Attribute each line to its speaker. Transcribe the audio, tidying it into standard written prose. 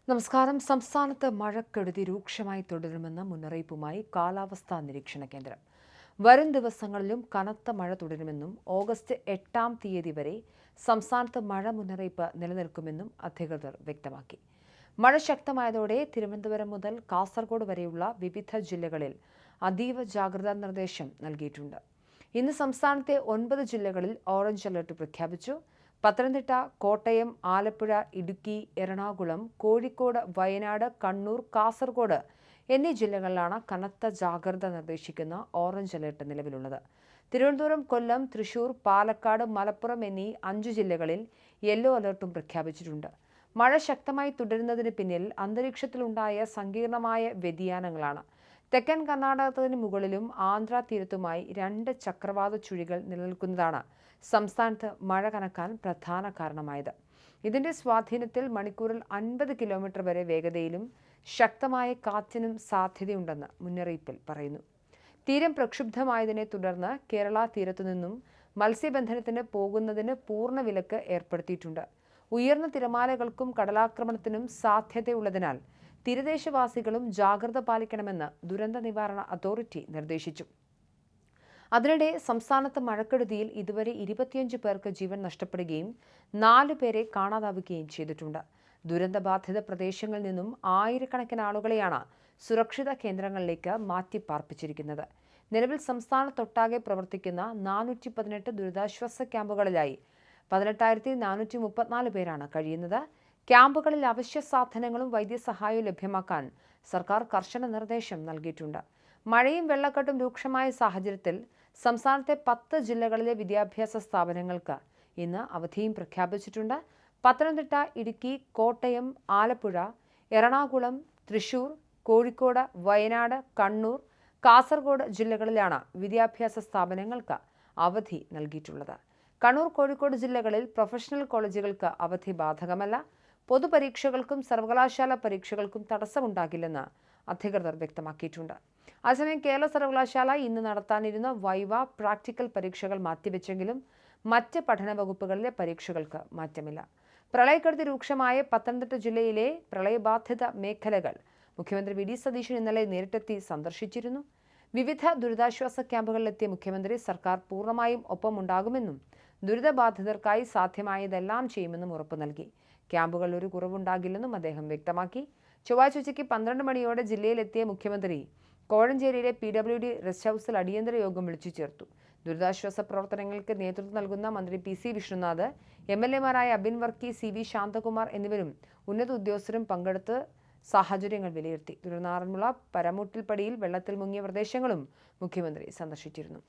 Speaker 1: നമസ്കാരം. സംസ്ഥാനത്ത് മഴക്കെടുതി രൂക്ഷമായി തുടരുമെന്ന മുന്നറിയിപ്പുമായി കാലാവസ്ഥാ നിരീക്ഷണ കേന്ദ്രം. വരും ദിവസങ്ങളിലും കനത്ത മഴ തുടരുമെന്നും ഓഗസ്റ്റ് 8-ാം തീയതി വരെ സംസ്ഥാനത്ത് മഴ മുന്നറിയിപ്പ് നിലനിൽക്കുമെന്നും അധികൃതർ വ്യക്തമാക്കി. മഴ ശക്തമായതോടെ തിരുവനന്തപുരം മുതൽ കാസർഗോഡ് വരെയുള്ള വിവിധ ജില്ലകളിൽ അതീവ ജാഗ്രതാ നിർദ്ദേശം നൽകിയിട്ടുണ്ട്. ഇന്ന് സംസ്ഥാനത്തെ 9 ജില്ലകളിൽ ഓറഞ്ച് അലർട്ട് പ്രഖ്യാപിച്ചു. പത്തനംതിട്ട, കോട്ടയം, ആലപ്പുഴ, ഇടുക്കി, എറണാകുളം, കോഴിക്കോട്, വയനാട്, കണ്ണൂർ, കാസർഗോഡ് എന്നീ ജില്ലകളിലാണ് കനത്ത ജാഗ്രത നിർദ്ദേശിക്കുന്ന ഓറഞ്ച് അലർട്ട് നിലവിലുള്ളത്. തിരുവനന്തപുരം, കൊല്ലം, തൃശൂർ, പാലക്കാട്, മലപ്പുറം എന്നീ 5 ജില്ലകളിൽ യെല്ലോ അലർട്ടും പ്രഖ്യാപിച്ചിട്ടുണ്ട്. മഴ ശക്തമായി തുടരുന്നതിന് പിന്നിൽ അന്തരീക്ഷത്തിലുണ്ടായ സങ്കീർണമായ വ്യതിയാനങ്ങളാണ്. തെക്കൻ കർണാടകത്തിന് മുകളിലും ആന്ധ്ര തീരത്തുമായി 2 ചക്രവാത ചുഴികൾ നിലനിൽക്കുന്നതാണ് സംസ്ഥാനത്ത് മഴ കനക്കാൻ പ്രധാന കാരണമായത്. ഇതിന്റെ സ്വാധീനത്തിൽ മണിക്കൂറിൽ 50 കിലോമീറ്റർ വരെ വേഗതയിലും ശക്തമായ കാറ്റിനും സാധ്യതയുണ്ടെന്ന് മുന്നറിയിപ്പിൽ പറയുന്നു. തീരം പ്രക്ഷുബ്ധമായതിനെ തുടർന്ന് കേരള തീരത്തുനിന്നും മത്സ്യബന്ധനത്തിന് പോകുന്നതിന് പൂർണ്ണ വിലക്ക് ഏർപ്പെടുത്തിയിട്ടുണ്ട്. ഉയർന്ന തിരമാലകൾക്കും കടലാക്രമണത്തിനും സാധ്യതയുള്ളതിനാൽ തീരദേശവാസികളും ജാഗ്രത പാലിക്കണമെന്ന് ദുരന്ത നിവാരണ അതോറിറ്റി നിർദ്ദേശിച്ചു. അതിനിടെ സംസ്ഥാനത്ത് മഴക്കെടുതിയിൽ ഇതുവരെ 25 പേർക്ക് ജീവൻ നഷ്ടപ്പെടുകയും 4 പേരെ കാണാതാവുകയും ചെയ്തിട്ടുണ്ട്. ദുരന്തബാധിത പ്രദേശങ്ങളിൽ നിന്നും ആയിരക്കണക്കിന് ആളുകളെയാണ് സുരക്ഷിത കേന്ദ്രങ്ങളിലേക്ക് മാറ്റിപ്പാർപ്പിച്ചിരിക്കുന്നത്. നിലവിൽ സംസ്ഥാനത്തൊട്ടാകെ പ്രവർത്തിക്കുന്ന 418 ദുരിതാശ്വാസ ക്യാമ്പുകളിലായി 18,434 പേരാണ് കഴിയുന്നത്. ക്യാമ്പുകളിൽ അവശ്യ സാധനങ്ങളും വൈദ്യസഹായവും ലഭ്യമാക്കാൻ സർക്കാർ കർശന നിർദ്ദേശം നൽകിയിട്ടുണ്ട്. മഴയും വെള്ളക്കെട്ടും രൂക്ഷമായ സാഹചര്യത്തിൽ സംസ്ഥാനത്തെ 10 ജില്ലകളിലെ വിദ്യാഭ്യാസ സ്ഥാപനങ്ങൾക്ക് ഇന്ന് അവധിയും പ്രഖ്യാപിച്ചിട്ടുണ്ട്. പത്തനംതിട്ട, ഇടുക്കി, കോട്ടയം, ആലപ്പുഴ, എറണാകുളം, തൃശൂർ, കോഴിക്കോട്, വയനാട്, കണ്ണൂർ, കാസർഗോഡ് ജില്ലകളിലാണ് വിദ്യാഭ്യാസ സ്ഥാപനങ്ങൾക്ക് അവധി നൽകിയിട്ടുള്ളത്. കണ്ണൂർ, കോഴിക്കോട് ജില്ലകളിൽ പ്രൊഫഷണൽ കോളേജുകൾക്ക് അവധി ബാധകമല്ല. പൊതുപരീക്ഷകൾക്കും സർവകലാശാല പരീക്ഷകൾക്കും തടസ്സമുണ്ടാകില്ലെന്ന് അധികൃതർ വ്യക്തമാക്കിയിട്ടുണ്ട്. അതേസമയം കേരള സർവകലാശാല ഇന്ന് നടത്താനിരുന്ന വൈവ, പ്രാക്ടിക്കൽ പരീക്ഷകൾ മാറ്റിവെച്ചെങ്കിലും മറ്റ് പഠന വകുപ്പുകളിലെ പരീക്ഷകൾക്ക് മാറ്റമില്ല. പ്രളയക്കെടുതി രൂക്ഷമായ പത്തനംതിട്ട ജില്ലയിലെ പ്രളയബാധിത മേഖലകൾ മുഖ്യമന്ത്രി വി ഡി സതീശൻ ഇന്നലെ നേരിട്ടെത്തി സന്ദർശിച്ചിരുന്നു. വിവിധ ദുരിതാശ്വാസ ക്യാമ്പുകളിലെത്തിയ മുഖ്യമന്ത്രി സർക്കാർ പൂർണ്ണമായും ഒപ്പമുണ്ടാകുമെന്നും ദുരിതബാധിതർക്കായി സാധ്യമായതെല്ലാം ചെയ്യുമെന്നും ഉറപ്പു നൽകി. ക്യാമ്പുകളിൽ ഒരു കുറവുണ്ടാകില്ലെന്നും അദ്ദേഹം വ്യക്തമാക്കി. ചൊവ്വാഴ്ച ഉച്ചയ്ക്ക് 12 മണിയോടെ ജില്ലയിലെത്തിയ മുഖ്യമന്ത്രി കോഴഞ്ചേരിയിലെ PWD റെസ്റ്റ് ഹൌസിൽ അടിയന്തര യോഗം വിളിച്ചു ചേർത്തു. ദുരിതാശ്വാസ പ്രവർത്തനങ്ങൾക്ക് നേതൃത്വം നൽകുന്ന മന്ത്രി PC വിഷ്ണുനാഥ്, MLA-മാരായ അബിൻ വർക്കി, CV ശാന്തകുമാർ എന്നിവരും ഉന്നത ഉദ്യോഗസ്ഥരും പങ്കെടുത്ത് സാഹചര്യങ്ങൾ വിലയിരുത്തി. തുടർന്ന് ആറന്മുള പരമുട്ടിൽപ്പടിയിൽ വെള്ളത്തിൽ മുങ്ങിയ പ്രദേശങ്ങളും മുഖ്യമന്ത്രി സന്ദർശിച്ചിരുന്നു.